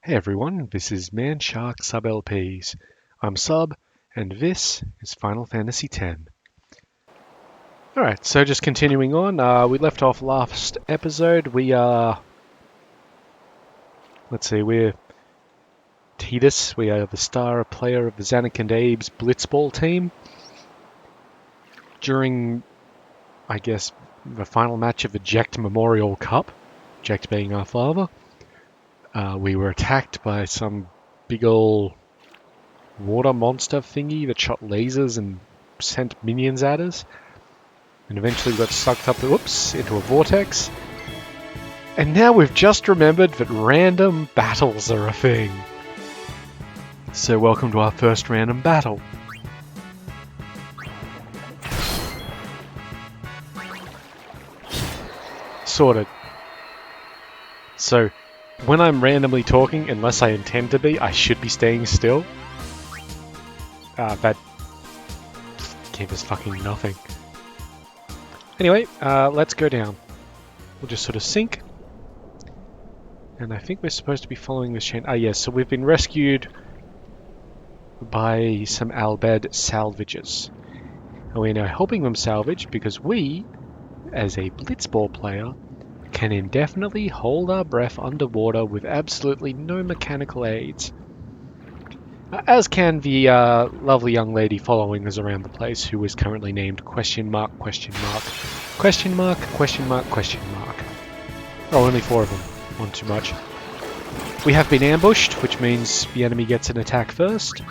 Hey everyone, this is Man Shark Sub LPs. I'm Sub, and this is Final Fantasy X. Alright, so just continuing on, we left off last episode. We're Tidus. We are the star player of the Zanuck and Abe's blitzball team. During, I guess, the final match of the Jekt Memorial Cup, Jekt being our father, we were attacked by some big ol' water monster thingy that shot lasers and sent minions at us. And eventually got sucked up, into a vortex. And now we've just remembered that random battles are a thing. So welcome to our first random battle. Sorted. So, when I'm randomly talking, unless I intend to be, I should be staying still. That gave us fucking nothing. Anyway, let's go down. We'll just sort of sink. And I think we're supposed to be following this chain. Ah, yes, so we've been rescued by some Albed salvages. And we're now helping them salvage because we, as a blitzball player, can indefinitely hold our breath underwater with absolutely no mechanical aids. As can the lovely young lady following us around the place, who is currently named question mark, question mark, question mark, question mark, question mark. Oh, only 4 of them. One too much. We have been ambushed, which means the enemy gets an attack first.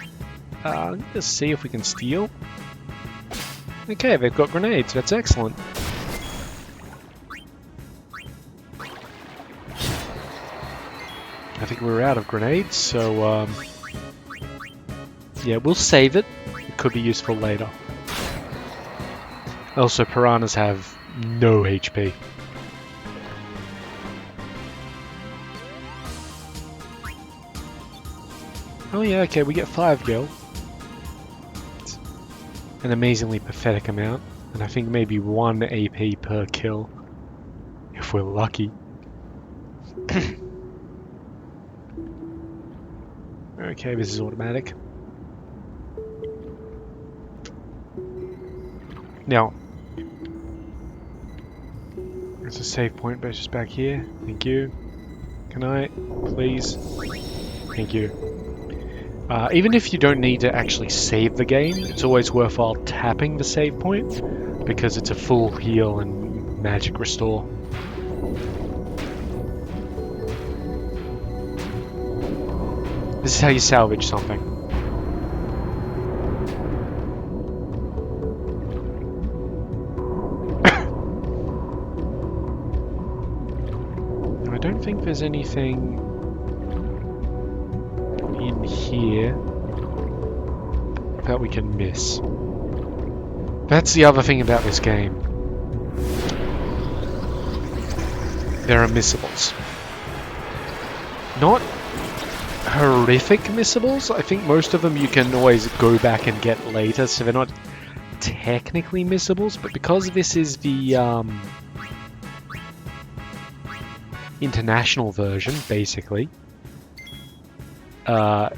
Let's see if we can steal. Okay, they've got grenades. That's excellent. I think we're out of grenades, so yeah, we'll save it. It could be useful later. Also, piranhas have no HP. Oh yeah, okay, we get 5 gil. It's an amazingly pathetic amount. And I think maybe 1 AP per kill. If we're lucky. Okay, this is automatic. Now, there's a save point, but it's just back here. Thank you. Can I, please? Thank you. Even if you don't need to actually save the game, it's always worthwhile tapping the save point, because it's a full heal and magic restore. This is how you salvage something. I don't think there's anything in here that we can miss. That's the other thing about this game. There are missables. Not horrific missables. I think most of them you can always go back and get later, so they're not technically missables, but because this is the international version, basically, to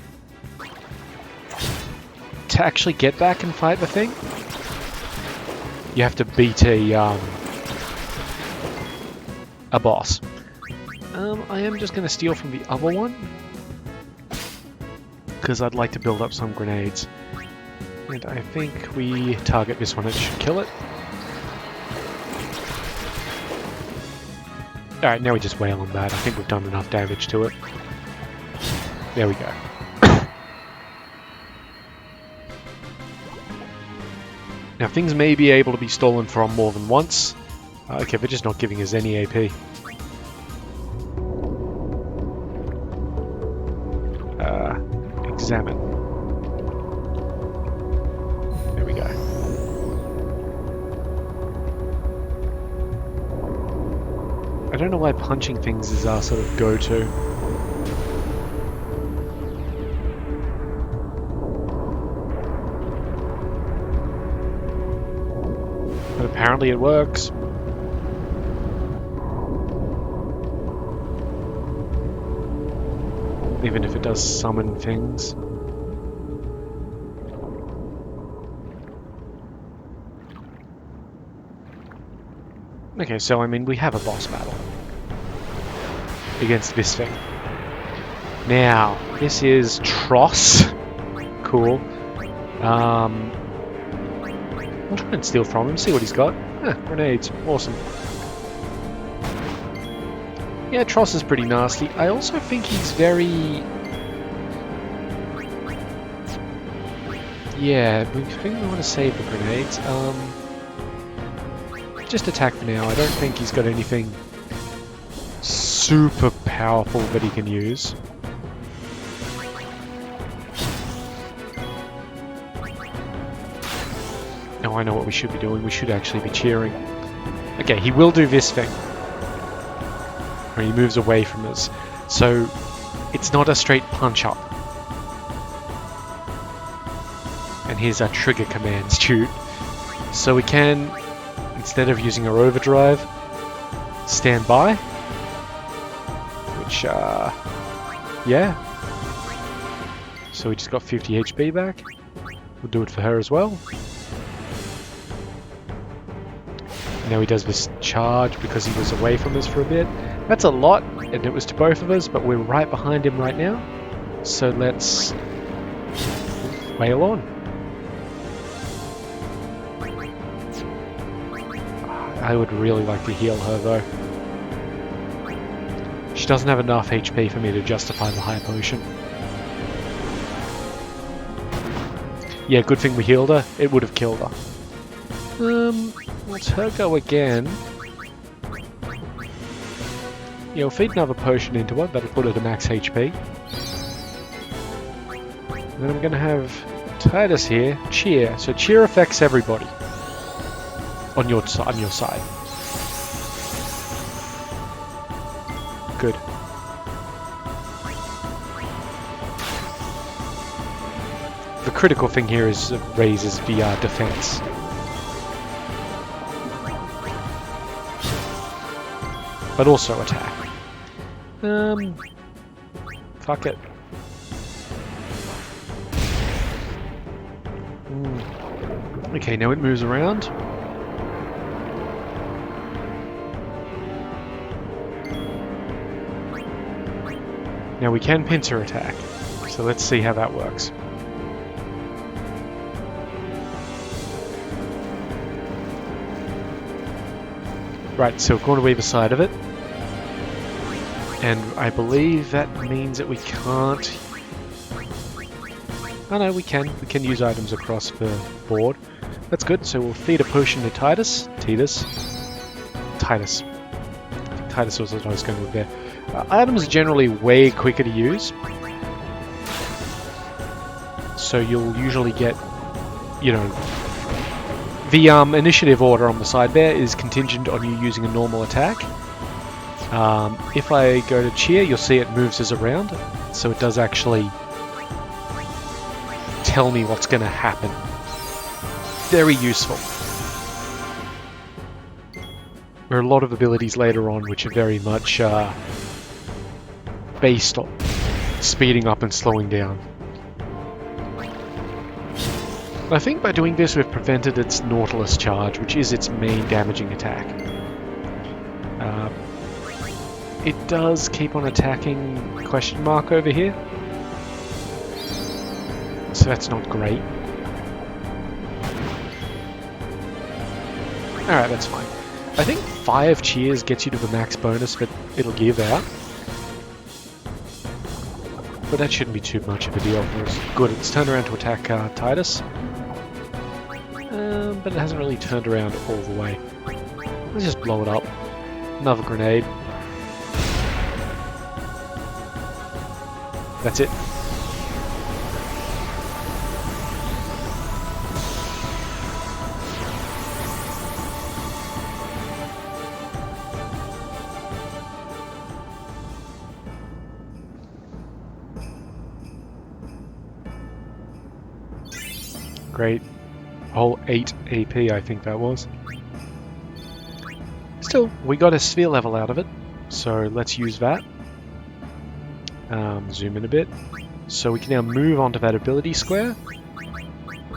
actually get back and fight the thing, you have to beat a boss. I am just going to steal from the other one, because I'd like to build up some grenades. And I think we target this one, it should kill it. Alright, now we just wail on that. I think we've done enough damage to it. There we go. Now things may be able to be stolen from more than once. Okay, they're just not giving us any AP. Examine. There we go. I don't know why punching things is our sort of go-to. But apparently it works. even if it does summon things. Okay, so I mean, we have a boss battle against this thing. Now, this is Tross. Cool. I'll try and steal from him, see what he's got. Grenades. Awesome. Yeah, Tross is pretty nasty. I also think he's very... Yeah, I think we want to save the grenades. Just attack for now. I don't think he's got anything super powerful that he can use. Now I know what we should be doing. We should actually be cheering. Okay, he will do this thing. Where he moves away from us. So, it's not a straight punch up. And here's our trigger commands, dude. So we can, instead of using our overdrive, stand by. Which, yeah. So we just got 50 HP back. We'll do it for her as well. Now he does this charge because he was away from us for a bit. That's a lot, and it was to both of us, but we're right behind him right now. So let's wail on. I would really like to heal her though. She doesn't have enough HP for me to justify the high potion. Yeah, good thing we healed her. It would have killed her. Let's her go again. Yeah, we'll feed another potion into her. That'll put her to max HP. And then I'm going to have Tidus here. Cheer. So cheer affects everybody. On your side. Good. The critical thing here is it raises VR defense. But also attack. Fuck it. Okay, now it moves around. Now we can pincer attack. So let's see how that works. Right, so we're going to either side of it. And I believe that means that we can't... Oh no, we can. We can use items across the board. That's good, so we'll feed a potion to Tidus. Tidus was what I was going with there. Items are generally way quicker to use. So you'll usually get, you know... The initiative order on the side there is contingent on you using a normal attack. If I go to cheer, you'll see it moves us around, so it does actually tell me what's going to happen. Very useful. There are a lot of abilities later on which are very much based on speeding up and slowing down. I think by doing this we've prevented its Nautilus charge, which is its main damaging attack. It does keep on attacking question mark over here. So that's not great. Alright, that's fine. I think 5 cheers gets you to the max bonus that it'll give out. But that shouldn't be too much of a deal for us. Good, it's turned around to attack Tidus. But it hasn't really turned around all the way. Let's just blow it up. Another grenade. That's it. Great. Whole 8 AP, I think that was. Still, we got a sphere level out of it, so let's use that. Zoom in a bit. So we can now move onto that ability square.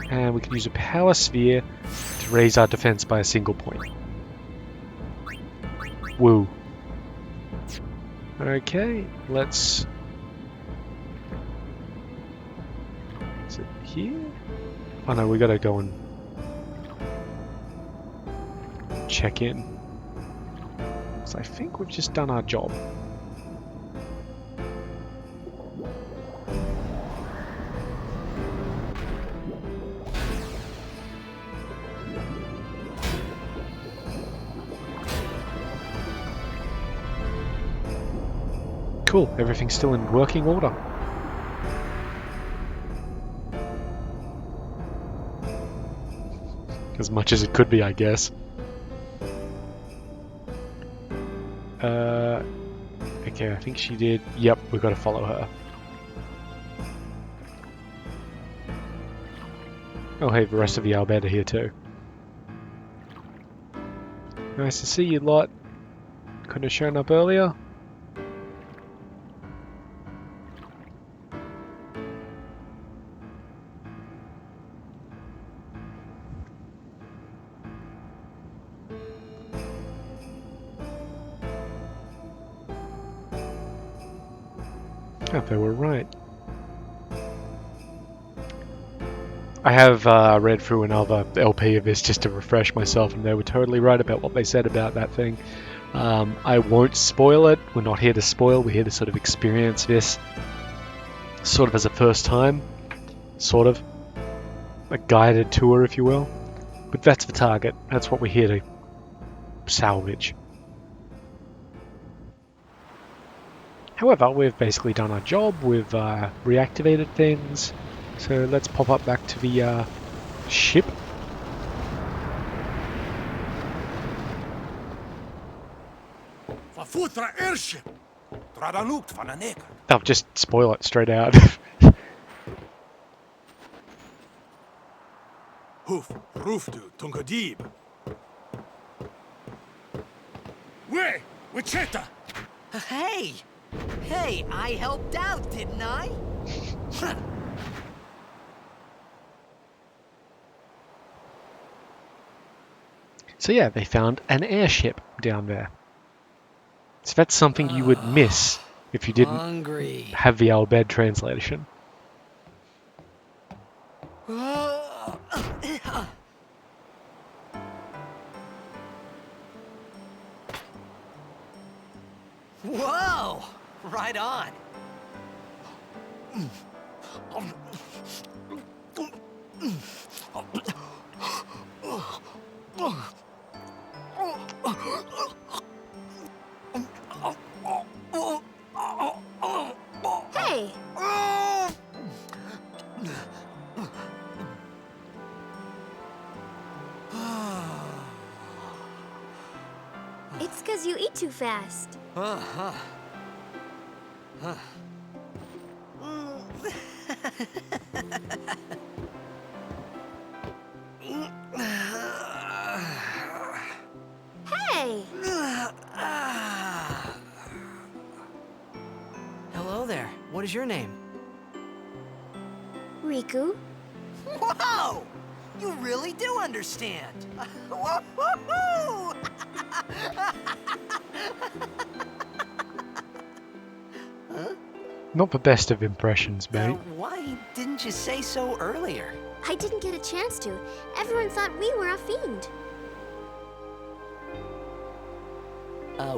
And we can use a power sphere to raise our defense by a single point. Woo. Okay, let's... Is it here? Oh no, we gotta go and check in. So I think we've just done our job. Cool, everything's still in working order. As much as it could be, I guess. Okay, I think she did. Yep, we've got to follow her. Oh hey, the rest of the Albed are here too. Nice to see you lot. Couldn't have shown up earlier. Oh, they were right. I have read through another LP of this just to refresh myself, and they were totally right about what they said about that thing. I won't spoil it. We're not here to spoil. We're here to sort of experience this sort of as a first time. Sort of. A guided tour, if you will. But that's the target. That's what we're here to salvage. However, we've basically done our job. We've reactivated things. So let's pop up back to the ship. Airship. I'll just spoil it straight out. Hoof, roofdu, tungadib. Way, Wichita. Hey, I helped out, didn't I? So yeah, they found an airship down there. So that's something you would miss if you didn't have the Albed translation. Whoa! Right on. Hey! It's 'cause you eat too fast. Hey! Hello there. What is your name? Riku? Whoa! You really do understand. Woo-hoo-hoo! Not the best of impressions, mate. Why didn't you say so earlier? I didn't get a chance to. Everyone thought we were a fiend.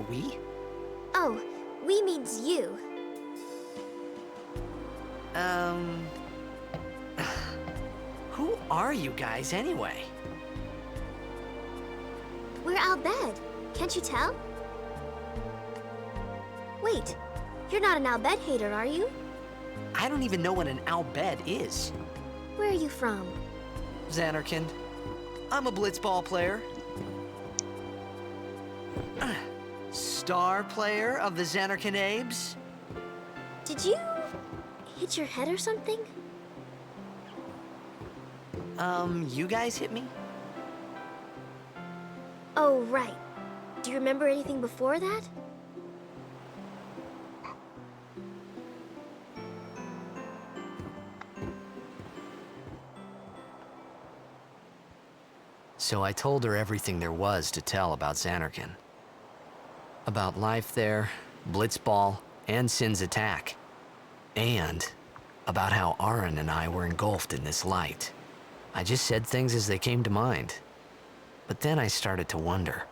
We? Oh, we means you. Who are you guys anyway? We're Albed. Can't you tell? Wait, you're not an Albed hater, are you? I don't even know what an Albed is. Where are you from? Xanarkand. I'm a blitzball player. Star player of the Xanarkand Abes. Did you hit your head or something? You guys hit me? Oh, right. Do you remember anything before that? So I told her everything there was to tell about Xanarkand. About life there, blitzball, and Sin's attack. And about how Aaron and I were engulfed in this light. I just said things as they came to mind. But then I started to wonder.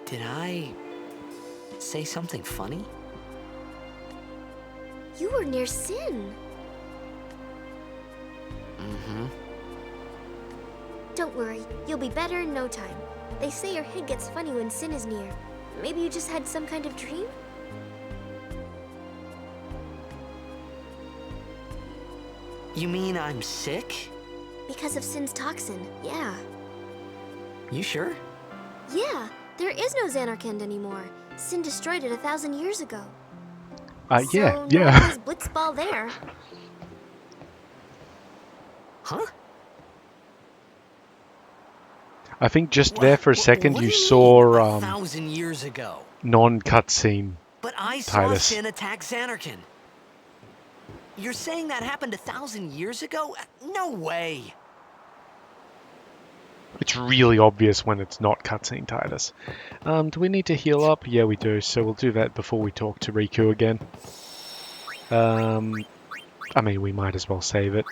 Did I say something funny? You were near Sin. Mm-hmm. Don't worry, you'll be better in no time. They say your head gets funny when Sin is near. Maybe you just had some kind of dream? You mean I'm sick? Because of Sin's toxin, yeah. You sure? Yeah, there is no Xanarkand anymore. Sin destroyed it 1,000 years ago. Yeah, So yeah. now there's blitzball there. Huh? I think just there for a second What you do mean, saw 1,000 years ago? non-cutscene But I saw Tidus. Sin attack Xanarkand. You're saying that happened 1,000 years ago? No way. It's really obvious when it's not cutscene Tidus. Do we need to heal up? Yeah, we do. So we'll do that before we talk to Riku again. I mean, we might as well save it.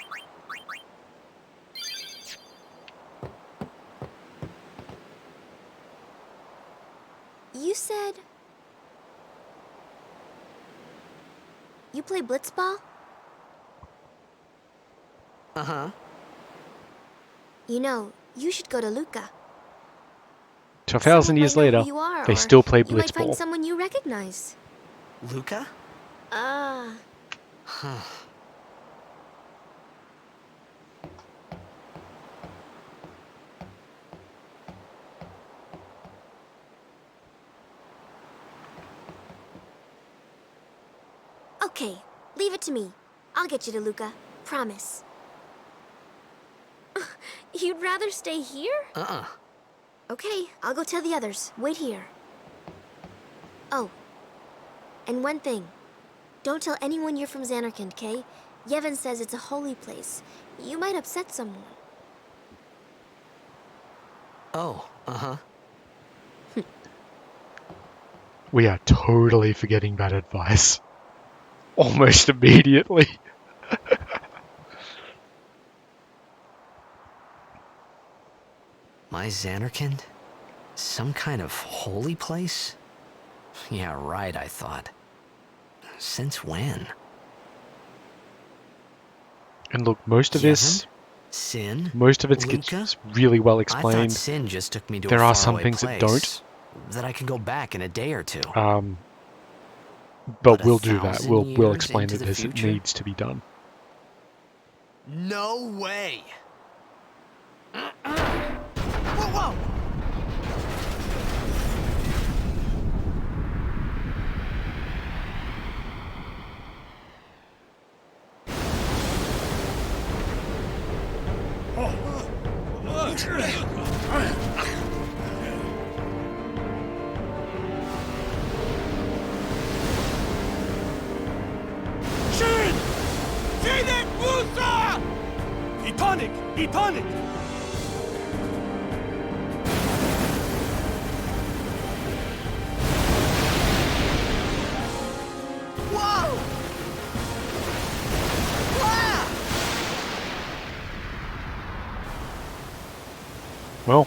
You said... You play blitzball? Uh-huh. You know, you should go to Luca. 2,000 Someone years might know later, who you are, they or still play you might find blitzball. someone you recognize. Luca? Ah. Huh. Okay, leave it to me. I'll get you to Luca. Promise. You'd rather stay here? Uh-uh. Okay, I'll go tell the others. Wait here. Oh, and one thing. Don't tell anyone you're from Xanarkand, okay? Yevon says it's a holy place. You might upset someone. Oh, uh-huh. We are totally forgetting that advice. Almost immediately. My Xanarkand? Some kind of holy place? Yeah, right, I thought. Since when? And look, most of this, Sin? most of it Luca? gets really well I thought explained. Sin just took me to There a are some faraway things that don't. place that I can go back in a day or two. But But we'll do that. 1,000 We'll years explain into it the as it future? needs to be done. No way! Whoa, whoa! Shin! Sinek Musa! Etonic! Etonic! Whoa! Wow! Well,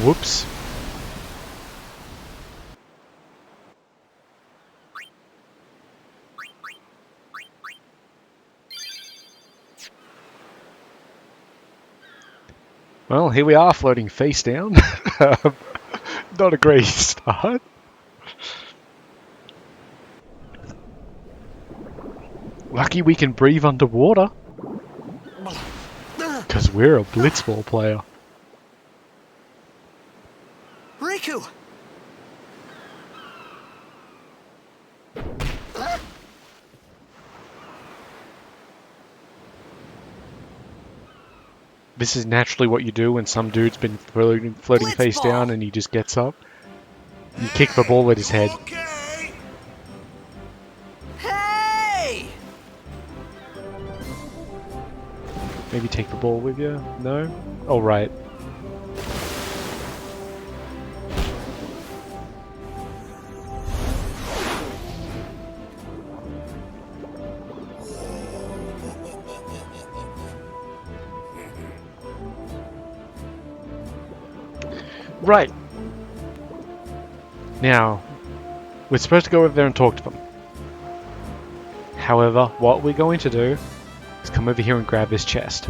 whoops. Well, here we are floating face down. Not a great start. Lucky we can breathe underwater. Because we're a blitzball player. Riku! This is naturally what you do when some dude's been floating face Blitzball! down and he just gets up. You kick the ball at his head. Okay! Maybe take the ball with you? No? Oh, right. Right. Now, we're supposed to go over there and talk to them. However, what we're going to do is come over here and grab this chest.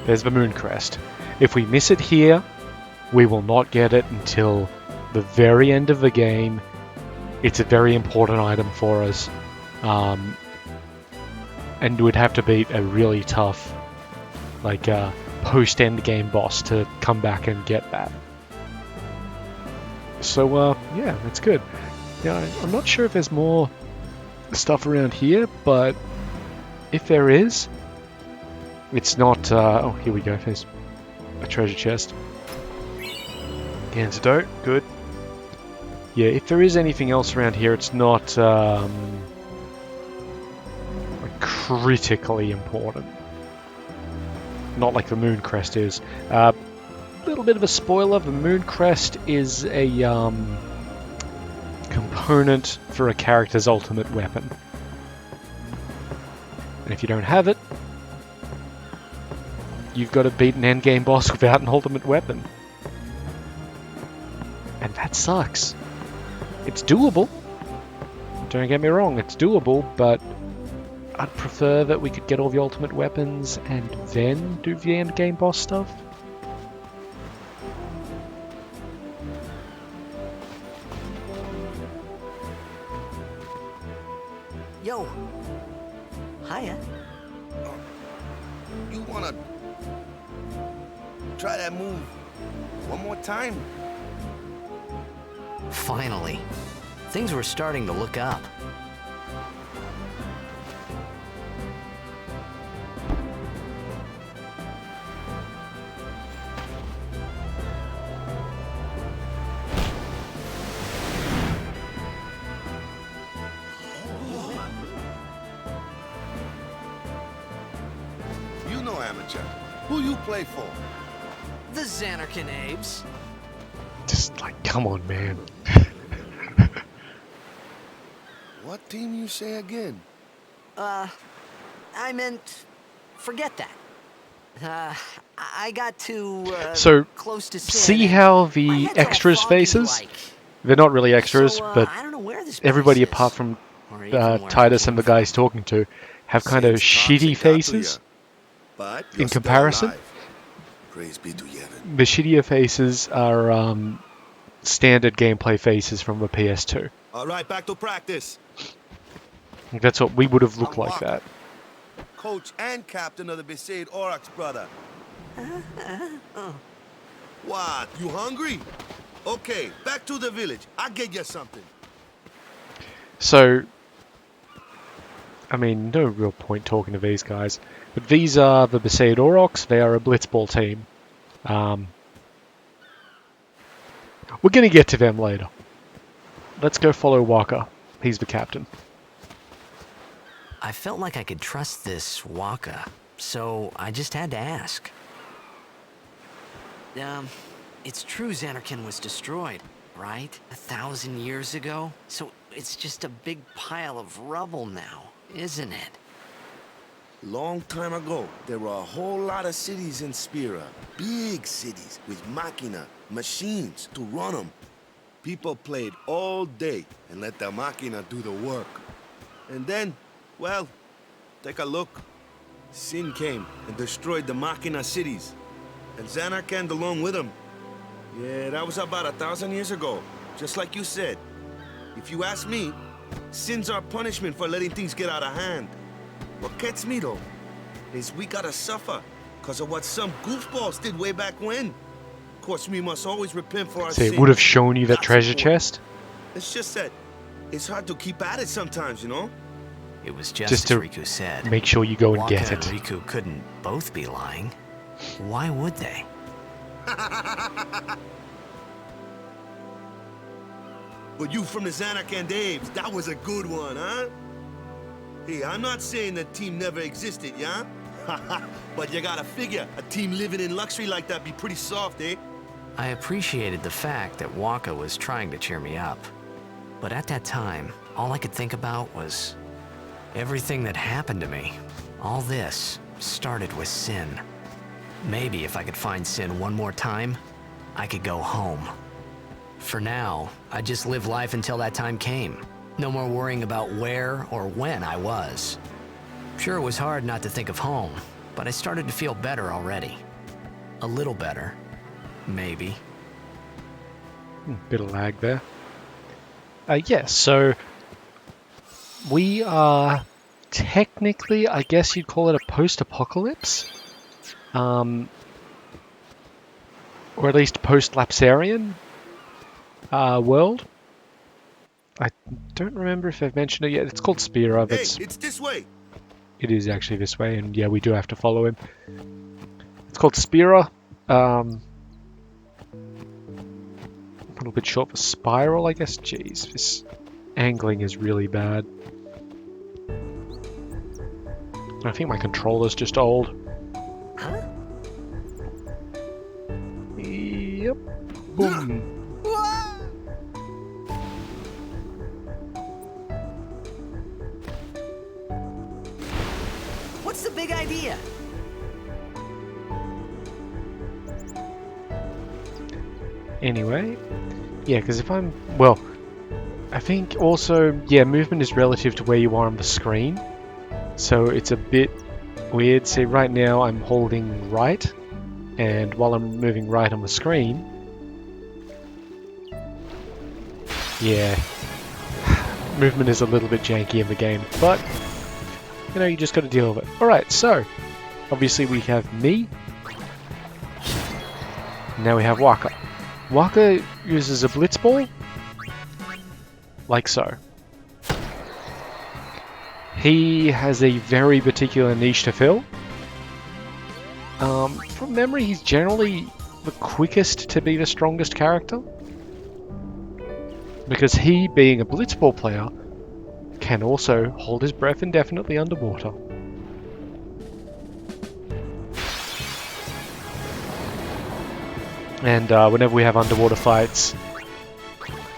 There's the moon crest. If we miss it here, we will not get it until the very end of the game. It's a very important item for us. And we'd have to beat a really tough, like, post-end game boss to come back and get that. So, yeah, that's good. Yeah, I'm not sure if there's more stuff around here, but if there is, it's not... oh, here we go. There's a treasure chest. Antidote, good. Yeah, if there is anything else around here, it's not critically important. Not like the moon crest is. Little bit of a spoiler, the moon crest is a component for a character's ultimate weapon. And if you don't have it, you've got to beat an endgame boss without an ultimate weapon. And that sucks. It's doable. Don't get me wrong, it's doable, but I'd prefer that we could get all the ultimate weapons and then do the endgame boss stuff. Yo. Hiya. You wanna try that move one more time? Finally. Things were starting to look up. You know amateur. Who you play for? The Xanarkin Abes. Just like, come on, man. What team you say again? I meant, forget that. I got too, So, close to see sin, how and my the head's all extras' foggy faces? like. They're not really extras, So, but I don't know where this everybody place apart is, from or even where I Tidus came and the from. guys talking to have kind of Since Thompson shitty got to faces. ya, but in you're still comparison. alive. Praise be to Yevon. The shittier faces are standard gameplay faces from the PS2. All right, back to practice. That's what we would have looked I'm like Walker. that. Coach and captain of the Passaid Village, brother. What? You hungry? Okay, back to the village. I'll get you something. So, I mean, no real point talking to these guys. But these are the Passaid Village. They are a blitzball team. We're going to get to them later. Let's go follow Walker. He's the captain. I felt like I could trust this Waka, so I just had to ask. It's true Xanarkin was destroyed, right? 1,000 years ago? So it's just a big pile of rubble now, isn't it? Long time ago, there were a whole lot of cities in Spearov. Big cities with machina, machines to run them. People played all day and let the machina do the work. And then, well, take a look. Sin came and destroyed the machina cities. And Xanarkin along with them. Yeah, that was about 1,000 years ago. Just like you said. If you ask me, Sin's our punishment for letting things get out of hand. What gets me, though, is we gotta suffer because of what some goofballs did way back when. Of course, we must always repent for our So sins. it would have shown you that That's treasure important. chest. It's just that it's hard to keep at it sometimes, you know? It was just Just as to Riku said. Make sure you go and Waka get and it. Riku couldn't both be lying. Why would they? But you from the Xanarkin Daves, that was a good one, huh? Hey, I'm not saying the team never existed, yeah? But you gotta figure, a team living in luxury like that be pretty soft, eh? I appreciated the fact that Waka was trying to cheer me up. But at that time, all I could think about was everything that happened to me. All this started with Sin. Maybe if I could find Sin one more time, I could go home. For now, I just live life until that time came. No more worrying about where or when I was. Sure, it was hard not to think of home, but I started to feel better already. A little better. Maybe. Bit of lag there. Yes, so we are technically, I guess you'd call it a post-apocalypse. Or at least post-Lapsarian world. I don't remember if I've mentioned it yet. It's called Spearov. Hey, it's this way. It is actually this way, and yeah, we do have to follow him. It's called Spearov. A little bit short for Spiral, I guess. Jeez, this angling is really bad. I think my controller's just old. Huh? Yep. Boom. What's the big idea? Anyway, yeah, because if I'm... Well, I think also, yeah, movement is relative to where you are on the screen. So it's a bit weird. See, right now I'm holding right, and while I'm moving right on the screen... Yeah, movement is a little bit janky in the game, but, you know, you just got to deal with it. Alright, so, obviously we have me. Now we have Waka. Waka uses a blitzball, like so. He has a very particular niche to fill. From memory, he's generally the quickest to be the strongest character. Because he, being a blitzball player, can also hold his breath indefinitely underwater. And whenever we have underwater fights,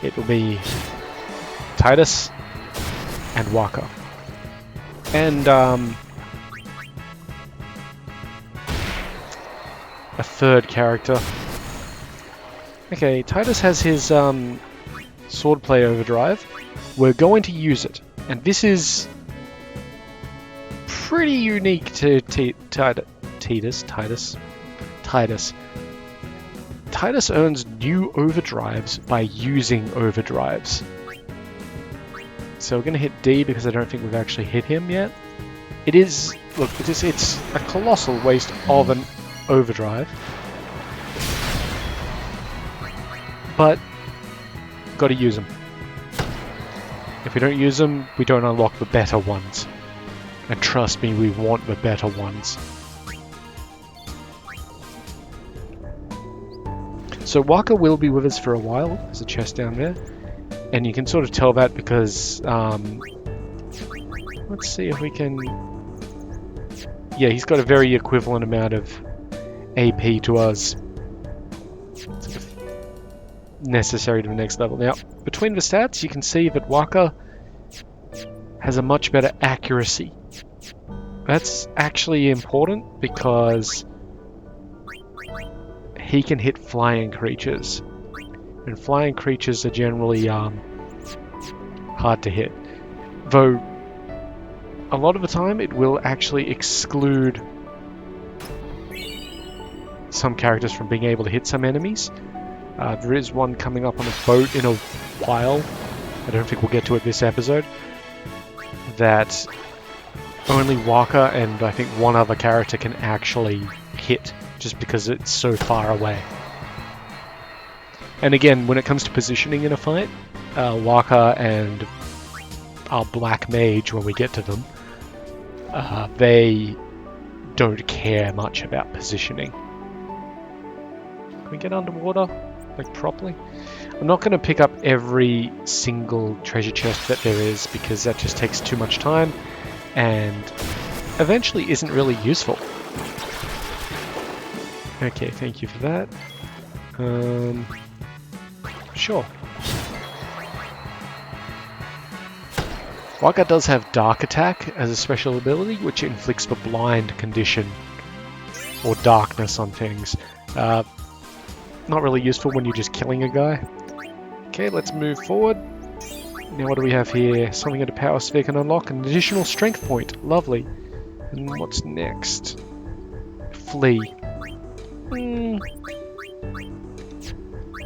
it will be Tidus and Waka. And a third character. Okay, Tidus has his swordplay overdrive. We're going to use it. And this is pretty unique to Tidus. Tidus earns new overdrives by using overdrives. So we're going to hit D because I don't think we've actually hit him yet. It is, look, it's a colossal waste of an overdrive. But, got to use them. If we don't use them, we don't unlock the better ones. And trust me, we want the better ones. So Waka will be with us for a while. There's a chest down there. And you can sort of tell that because, let's see if we can... Yeah, he's got a very equivalent amount of AP to us. Sort of necessary to the next level. Now, between the stats, you can see that Waka has a much better accuracy. That's actually important because he can hit flying creatures. And flying creatures are generally hard to hit. Though, a lot of the time it will actually exclude some characters from being able to hit some enemies. There is one coming up on a boat in a while. I don't think we'll get to it this episode. That only Waka and I think one other character can actually hit, just because it's so far away. And again, when it comes to positioning in a fight, Waka and our Black Mage, when we get to them, they don't care much about positioning. Can we get underwater, like, properly? I'm not going to pick up every single treasure chest that there is, because that just takes too much time, and eventually isn't really useful. Okay, thank you for that. Sure. Waka does have Dark Attack as a special ability, which inflicts the blind condition, or darkness on things. Not really useful when you're just killing a guy. Okay, let's move forward. Now what do we have here? Something at a power sphere can unlock an additional strength point. Lovely. And what's next? Flee.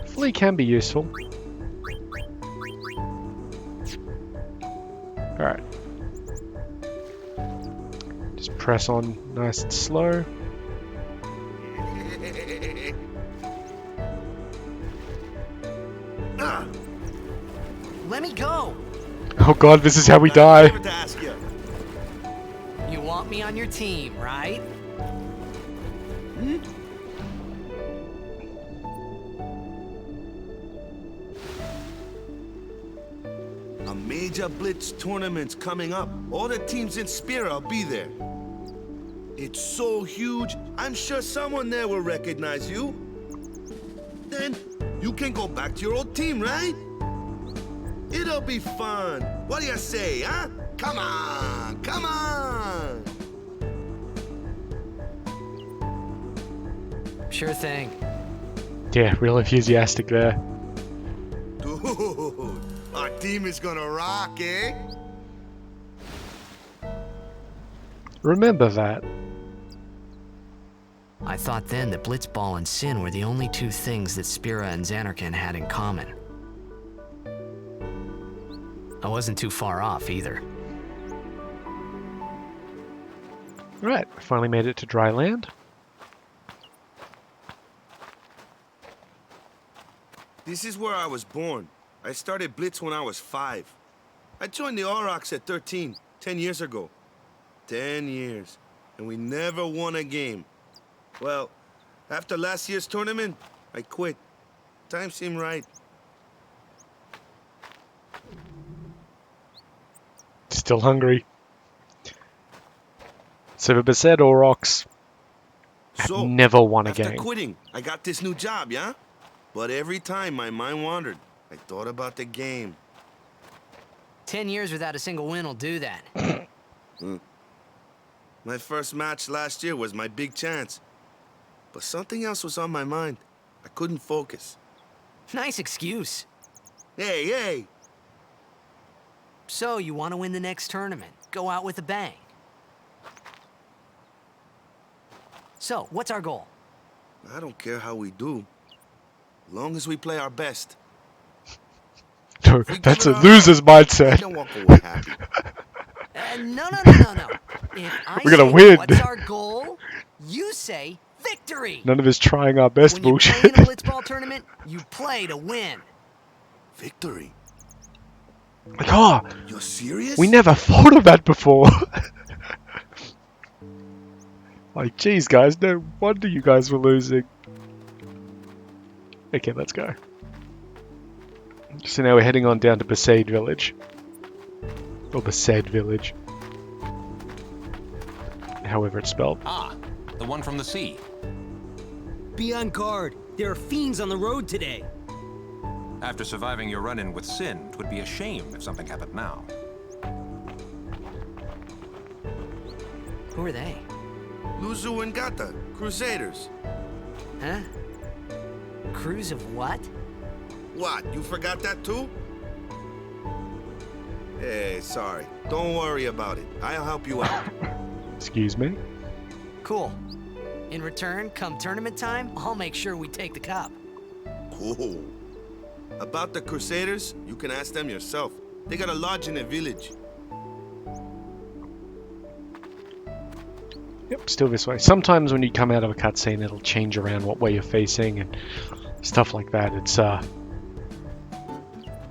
Flee can be useful. Alright. Just press on nice and slow. Let me go! Oh god, this is how we die. You want me on your team, right? A major blitz tournament's coming up. All the teams in Spearov will be there. It's so huge, I'm sure someone there will recognize you. Then you can go back to your old team, right? It'll be fun. What do you say, huh? Come on, come on! Sure thing. Yeah, real enthusiastic there. Dude, our team is gonna rock, eh? Remember that. I thought then that blitzball and sin were the only two things that Spira and Zanarkand had in common. I wasn't too far off either. Right, finally made it to Dryland. This is where I was born. I started Blitz when I was 5. I joined the Aurochs at 13, 10 years ago. 10 years, and we never won a game. Well, after last year's tournament, I quit. Time seemed right. Still hungry. So the Passaid Village have So, never won a after game. quitting, I got this new job, yeah? But every time my mind wandered, I thought about the game. 10 years without a single win will do that. My first match last year was my big chance. But something else was on my mind. I couldn't focus. Nice excuse. Hey, hey! So, you want to win the next tournament? Go out with a bang. So, what's our goal? I don't care how we do. As long as we play our best. No, that's a give it our loser's all, I mindset. can walk away happy. No. If I We're gonna say, win. what's our goal? You say victory. None of us trying our best When you bullshit. play in a blitzball tournament, you play to win. Victory? Like, oh, You're serious? we never thought of that before. Like, geez, guys, no wonder you guys were losing. Okay, let's go. So now we're heading on down to Passaid Village. Or Passaid Village. However it's spelled. Ah, the one from the sea. Be on guard. There are fiends on the road today. After surviving your run-in with Sin, it would be a shame if something happened now. Who are they? Luzu and Gata, Crusaders. Huh? Crews of what? What, you forgot that too? Hey, sorry. Don't worry about it. I'll help you out. Excuse me? Cool. In return, come tournament time, I'll make sure we take the cup. Cool. About the Crusaders, you can ask them yourself. They got a lodge in a village. Yep, still this way. Sometimes when you come out of a cutscene, it'll change around what way you're facing and stuff like that. It's,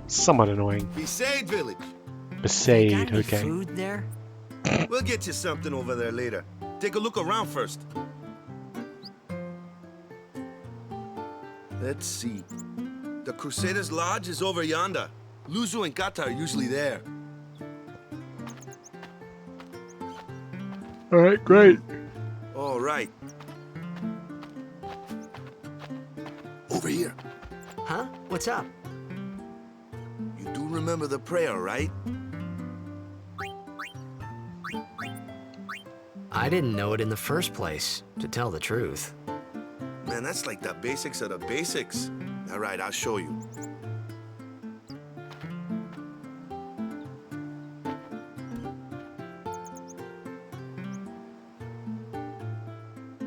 somewhat annoying. Passaid Village. Got Passaid, any okay. food there? We'll get you something over there later. Take a look around first. Let's see. The Crusader's Lodge is over yonder. Luzu and Gata are usually there. Alright, great. All right. Over here. Huh? What's up? You do remember the prayer, right? I didn't know it in the first place, to tell the truth. Man, that's like the basics of the basics. All right, I'll show you.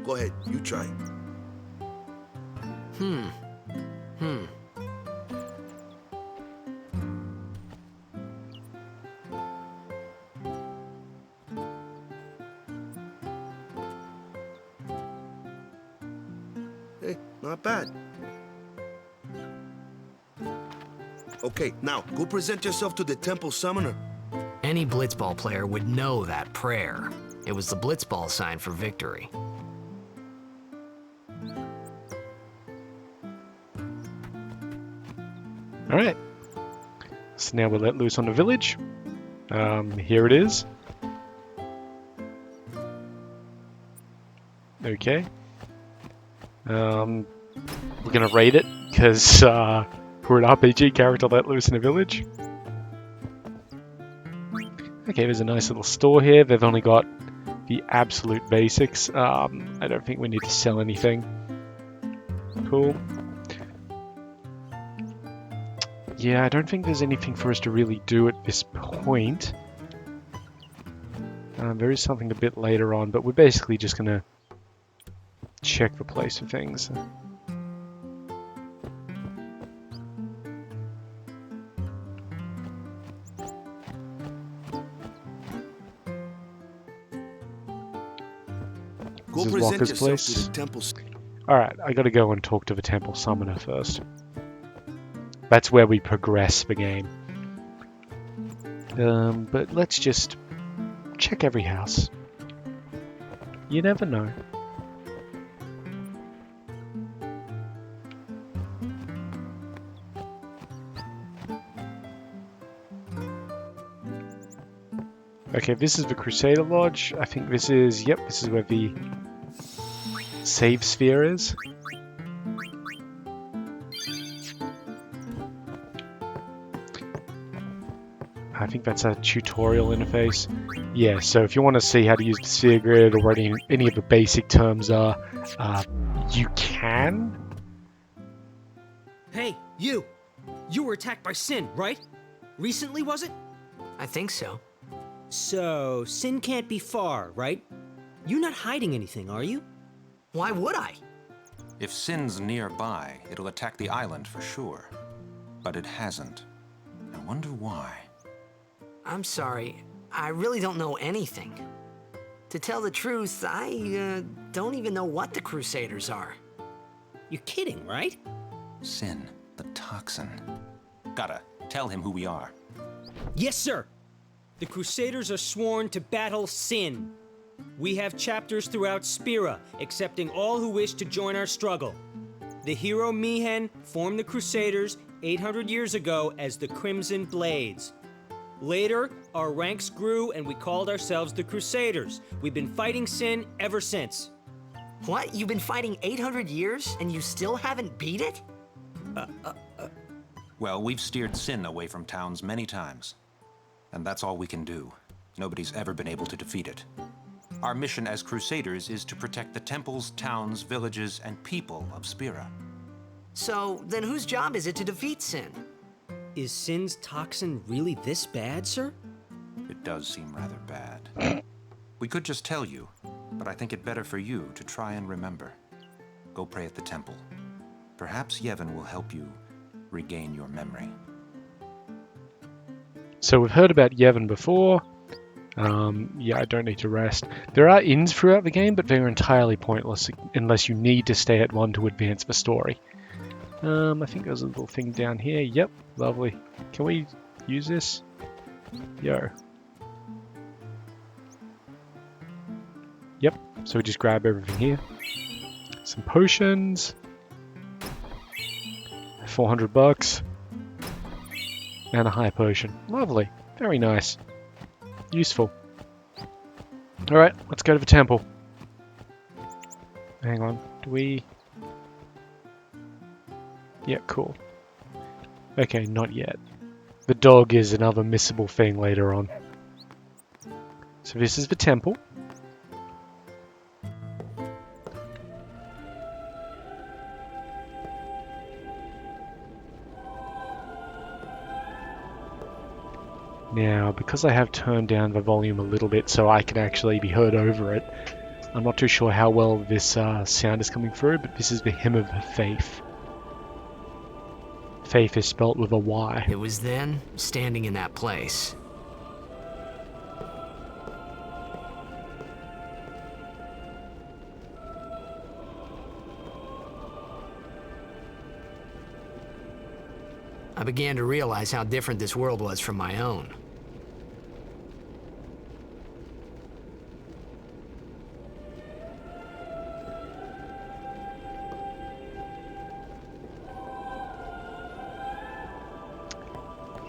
Go ahead, you try. Hey, not bad. Okay, now go present yourself to the temple summoner. Any blitzball player would know that prayer. It was the blitzball sign for victory. Alright. So now we're let loose on the village. Here it is. Okay. We're gonna raid it, because we're an RPG character let loose in a village. Okay, there's a nice little store here. They've only got the absolute basics. I don't think we need to sell anything. Cool. Yeah, I don't think there's anything for us to really do at this point. There is something a bit later on, but we're basically just gonna check the place for things. Go This is present Walker's yourself place. to the temple. Alright, I gotta go and talk to the temple summoner first. That's where we progress the game. But let's just check every house. You never know. Okay, this is the Crusader Lodge. I think this is, yep, this is where the save sphere is. I think that's a tutorial interface. Yeah, so if you want to see how to use the sphere grid or what any of the basic terms are, you can. Hey, you! You were attacked by Sin, right? Recently, was it? I think so. So, Sin can't be far, right? You're not hiding anything, are you? Why would I? If Sin's nearby, it'll attack the island for sure. But it hasn't. I wonder why. I'm sorry. I really don't know anything. To tell the truth, I don't even know what the Crusaders are. You're kidding, right? Sin, the toxin. Gotta tell him who we are. Yes, sir! The Crusaders are sworn to battle Sin. We have chapters throughout Spearov, accepting all who wish to join our struggle. The hero Mihen formed the Crusaders 800 years ago as the Crimson Blades. Later, our ranks grew and we called ourselves the Crusaders. We've been fighting Sin ever since. What? You've been fighting 800 years and you still haven't beat it? Well, we've steered Sin away from towns many times. And that's all we can do. Nobody's ever been able to defeat it. Our mission as Crusaders is to protect the temples, towns, villages, and people of Spearov. So, then whose job is it to defeat Sin? Is Sin's toxin really this bad, sir? It does seem rather bad. We could just tell you, but I think it better for you to try and remember. Go pray at the temple. Perhaps Yevon will help you regain your memory. So we've heard about Yevon before. Yeah, I don't need to rest. There are inns throughout the game, but they're entirely pointless unless you need to stay at one to advance the story. I think there's a little thing down here. Yep, lovely. Can we use this? Yo. Yep, so we just grab everything here. Some potions. 400 bucks. And a high potion. Lovely. Very nice. Useful. Alright, let's go to the temple. Hang on, do we... Yeah, cool. Okay, not yet. The dog is another missable thing later on. So this is the temple. Now, because I have turned down the volume a little bit so I can actually be heard over it, I'm not too sure how well this sound is coming through, but this is the Hymn of Faith. Faith is spelt with a Y. It was then, standing in that place, I began to realize how different this world was from my own.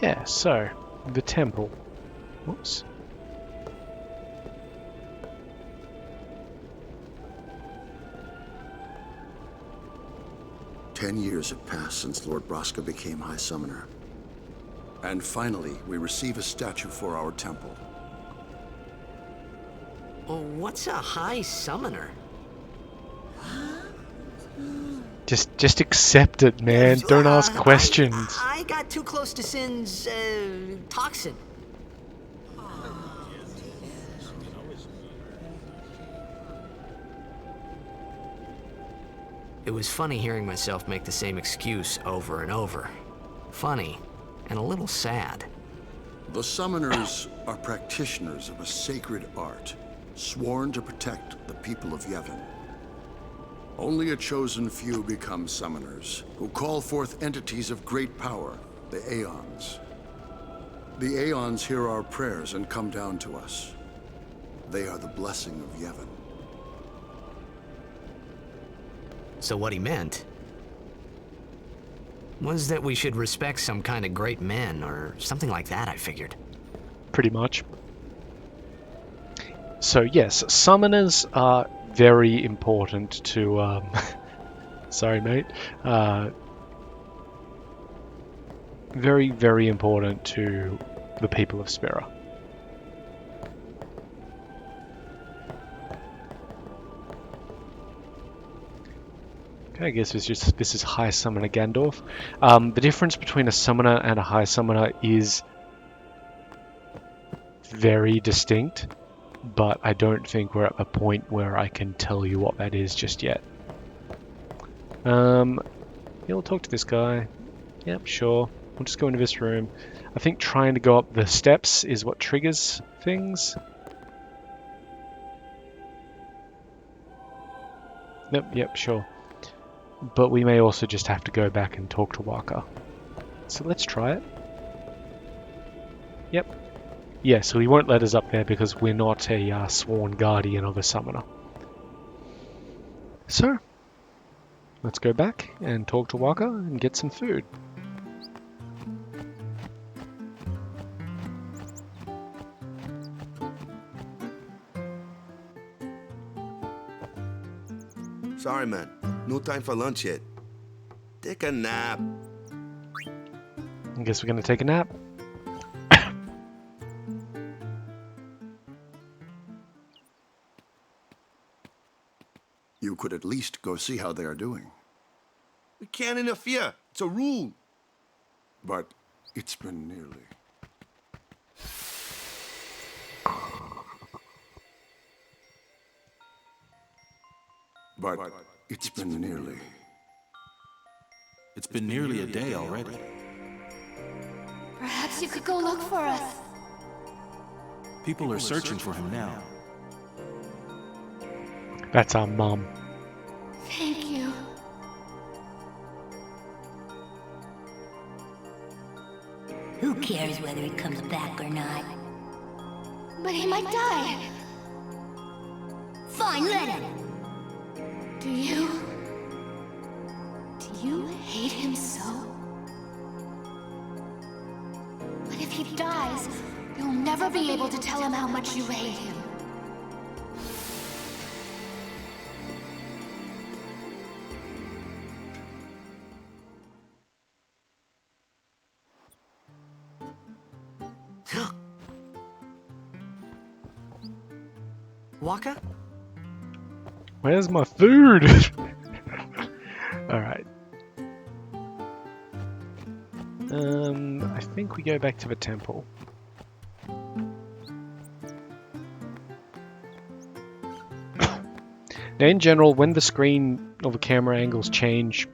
Yeah, so, the temple. Whoops. Ten years have passed since Lord Braska became High Summoner. And finally, we receive a statue for our temple. Oh, what's a High Summoner? Just accept it, man. Don't ask questions. I got too close to Sin's, toxin. It was funny hearing myself make the same excuse over and over. Funny, and a little sad. The Summoners are practitioners of a sacred art, sworn to protect the people of Yevon. Only a chosen few become Summoners, who call forth entities of great power, the Aeons. The Aeons hear our prayers and come down to us. They are the blessing of Yevon. So what he meant was that we should respect some kind of great men, or something like that, I figured. Pretty much. So yes, summoners are very important to, sorry mate, very, very important to the people of Spira. Okay, I guess this is High Summoner Gandalf. The difference between a summoner and a High Summoner is very distinct, but I don't think we're at the point where I can tell you what that is just yet. Yeah, we'll talk to this guy. Yep, sure. We'll just go into this room. I think trying to go up the steps is what triggers things. Yep, sure. But we may also just have to go back and talk to Waka. So let's try it. Yep. Yeah, so he won't let us up there because we're not a sworn guardian of a summoner. So, let's go back and talk to Waka and get some food. Sorry, man. No time for lunch yet. Take a nap. I guess we're gonna take a nap. You could at least go see how they are doing. We can't interfere. It's a rule. But it's been nearly. But it's been nearly. It's been nearly a day already. Perhaps you could go look for us. People are searching for him now. That's our mum. Thank you. Who cares whether he comes back or not? But he might die. Fine, let him. Do you hate him so? But if he dies, you'll never be able to tell him how much you hate him. Waka? Where's my food? Alright. I think we go back to the temple. Now in general, when the screen or the camera angles change,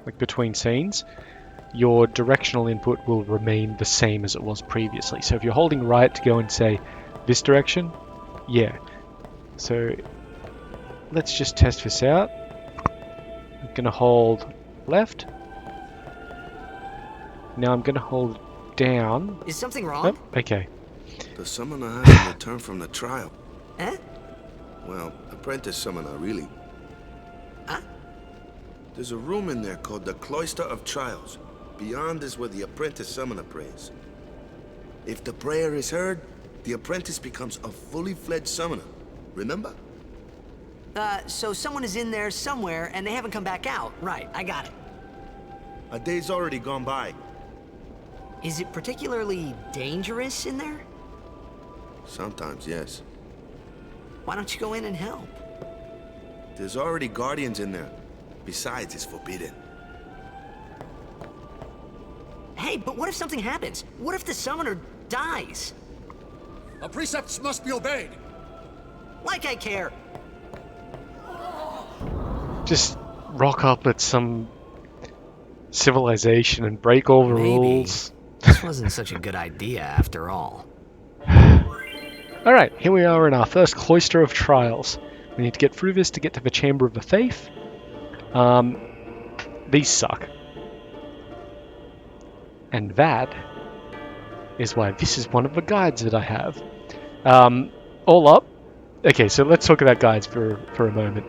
like between scenes, your directional input will remain the same as it was previously. So if you're holding right to go and say this direction, yeah. So let's just test this out. I'm gonna hold left. Now I'm gonna hold down. Is something wrong? Oh, okay. The summoner hasn't returned from the trial. Eh? Well, apprentice summoner, really. Huh? There's a room in there called the Cloister of Trials. Beyond is where the apprentice summoner prays. If the prayer is heard, the apprentice becomes a fully fledged summoner. Remember? So someone is in there somewhere and they haven't come back out. Right, I got it. A day's already gone by. Is it particularly dangerous in there? Sometimes, yes. Why don't you go in and help? There's already guardians in there. Besides, it's forbidden. Hey, but what if something happens? What if the summoner dies? Our precepts must be obeyed. Like I care. Just rock up at some civilization and break all the Maybe. rules. This wasn't such a good idea after all. Alright, here we are in our first Cloister of Trials. We need to get through this to get to the Chamber of the Faith. These suck. And that is why this is one of the guides that I have. All up. Okay, so let's talk about guides for a moment.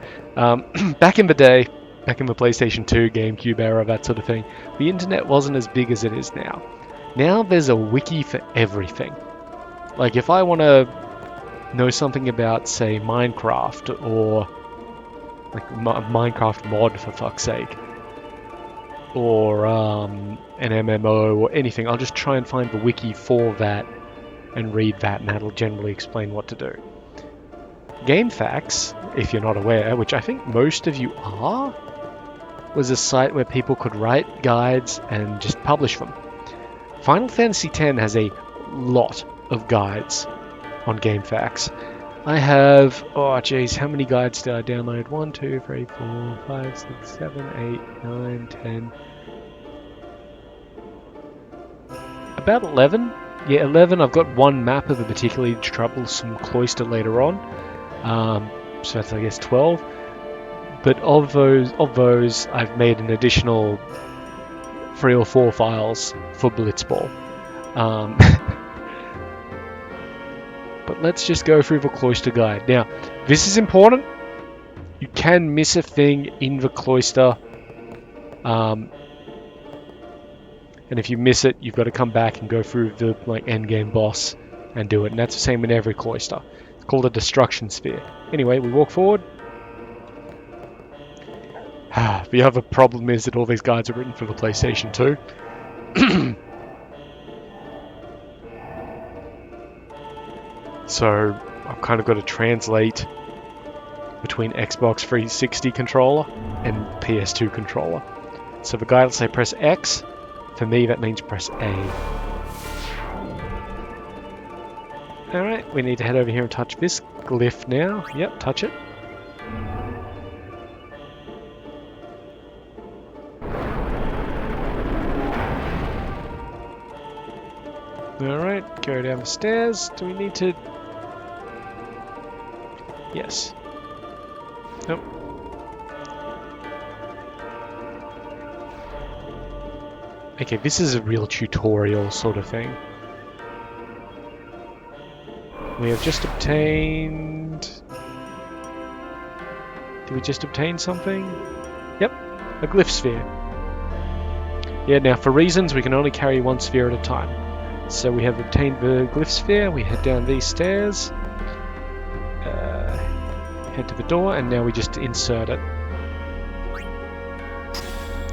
Back in the day, back in the PlayStation 2, GameCube era, that sort of thing, the internet wasn't as big as it is now. Now there's a wiki for everything. Like if I want to know something about, say, Minecraft or like Minecraft mod for fuck's sake, or an MMO or anything, I'll just try and find the wiki for that and read that, and that'll generally explain what to do. GameFAQs, if you're not aware, which I think most of you are, was a site where people could write guides and just publish them. Final Fantasy X has a lot of guides on GameFAQs. I have, oh jeez, how many guides did I download? 1, 2, 3, 4, 5, 6, 7, 8, 9, 10. About 11? Yeah, 11. I've got one map of a particularly troublesome cloister later on. So that's, I guess, 12. But of those, I've made an additional 3 or 4 files for blitzball. But let's just go through the cloister guide. Now, this is important. You can miss a thing in the cloister. And if you miss it, you've got to come back and go through the endgame boss and do it. And that's the same in every cloister. It's called a destruction sphere. Anyway, we walk forward. The other problem is that all these guides are written for the PlayStation 2. So I've kind of got to translate between Xbox 360 controller and PS2 controller. So the guide will say press X. For me, that means press A. Alright, we need to head over here and touch this glyph now. Yep, touch it. Alright, go down the stairs. Do we need to... Yes. Nope. Okay, this is a real tutorial sort of thing. We have just obtained... Did we just obtain something? Yep, a glyph sphere. Yeah, now for reasons we can only carry one sphere at a time. So we have obtained the glyph sphere, we head down these stairs, head to the door, and now we just insert it.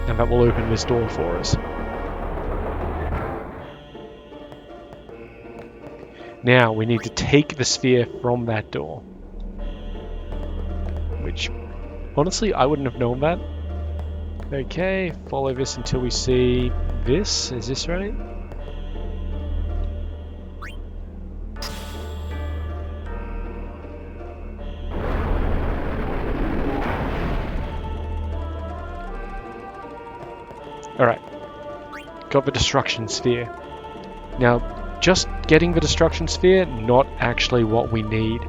And that will open this door for us. Now we need to take the sphere from that door. which, honestly, I wouldn't have known that. Okay, follow this until we see this. Is this right? Alright. Got the Destruction Sphere. Now, just getting the Destruction Sphere, not actually what we need.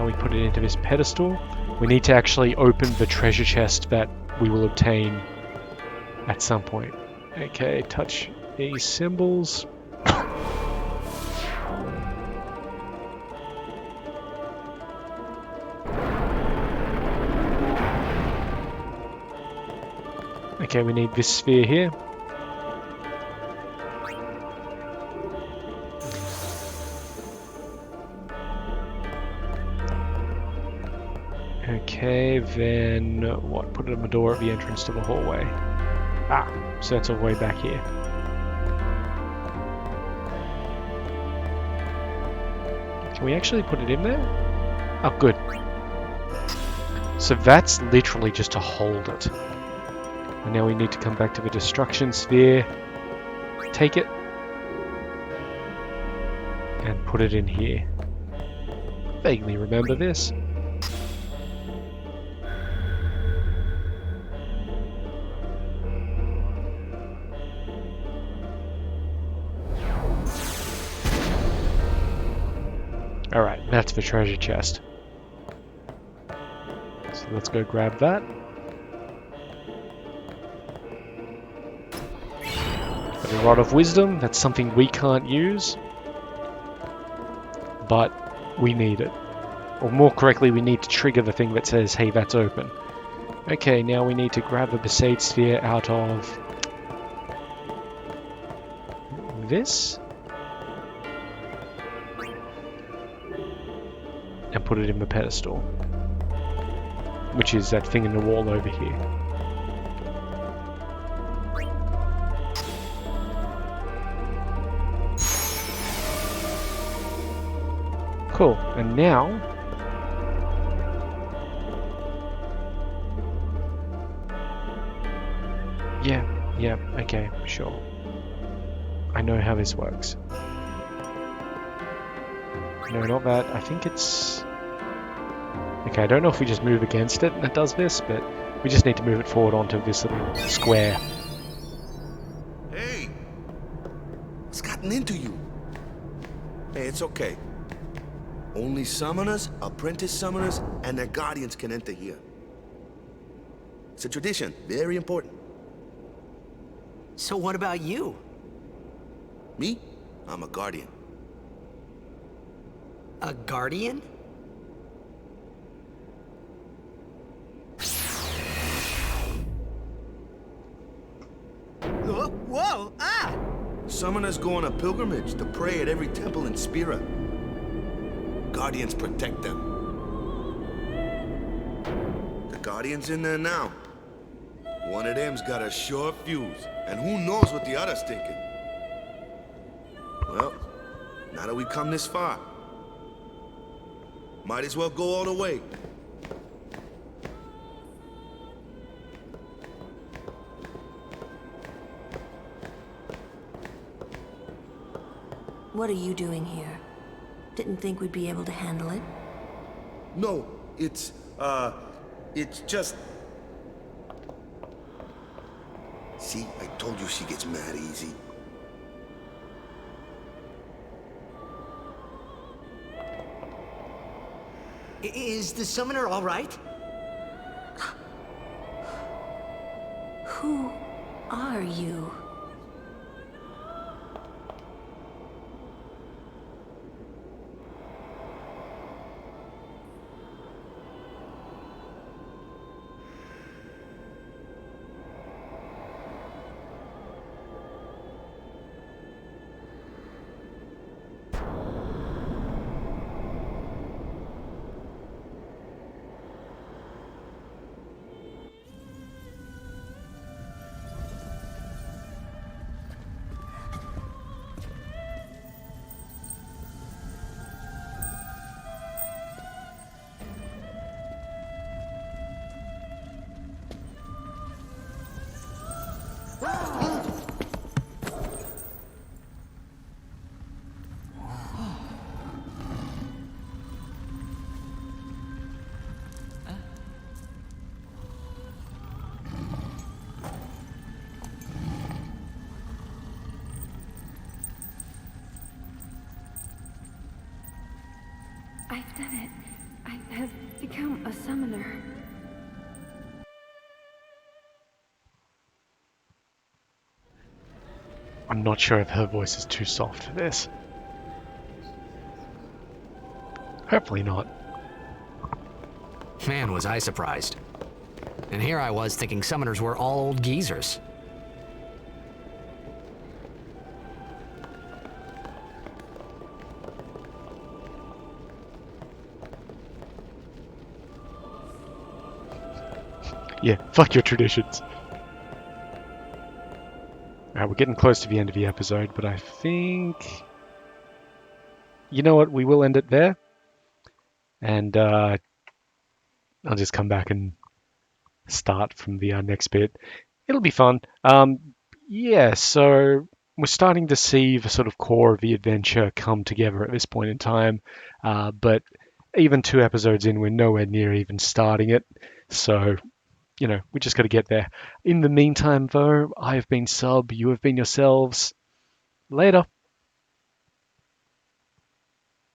We put it into this pedestal. We need to actually open the treasure chest that we will obtain at some point. Okay, touch these symbols. Okay, we need this sphere here. Okay, then what? Put it on the door at the entrance to the hallway. Ah, so that's all the way back here. Can we actually put it in there? Oh, good. So that's literally just to hold it. And now we need to come back to the Destruction Sphere, take it, and put it in here. Vaguely remember this. Alright, that's the treasure chest. So let's go grab that. The Rod of Wisdom, that's something we can't use. But we need it. Or more correctly, we need to trigger the thing that says, hey, that's open. Okay, now we need to grab the Passaid Sphere out of this. And put it in the pedestal. Which is that thing in the wall over here. Cool, and now yeah, okay, sure. I know how this works. No, not that. I think it's... Okay, I don't know if we just move against it and it does this, but we just need to move it forward onto this little square. Hey! What's gotten into you? Hey, it's okay. Only summoners, apprentice summoners, and their guardians can enter here. It's a tradition, very important. So what about you? Me? I'm a guardian. A guardian? Whoa! Ah! Summoners go on a pilgrimage to pray at every temple in Spira. Guardians protect them. The Guardian's in there now. One of them's got a short fuse, and who knows what the other's thinking. Well, now that we've come this far, might as well go all the way. What are you doing here? Didn't think we'd be able to handle it? No, it's just... See, I told you she gets mad easy. Is the summoner all right? Who are you? I've done it. I have become a summoner. I'm not sure if her voice is too soft for this. Hopefully not. Man, was I surprised. And here I was thinking summoners were all old geezers. Yeah, fuck your traditions. Alright, we're getting close to the end of the episode, but I think... You know what, we will end it there. And I'll just come back and start from the next bit. It'll be fun. Yeah, so we're starting to see the sort of core of the adventure come together at this point in time. But even 2 episodes in, we're nowhere near even starting it. So... You know, we just got to get there. In the meantime, though, I have been Sub, you have been yourselves. Later.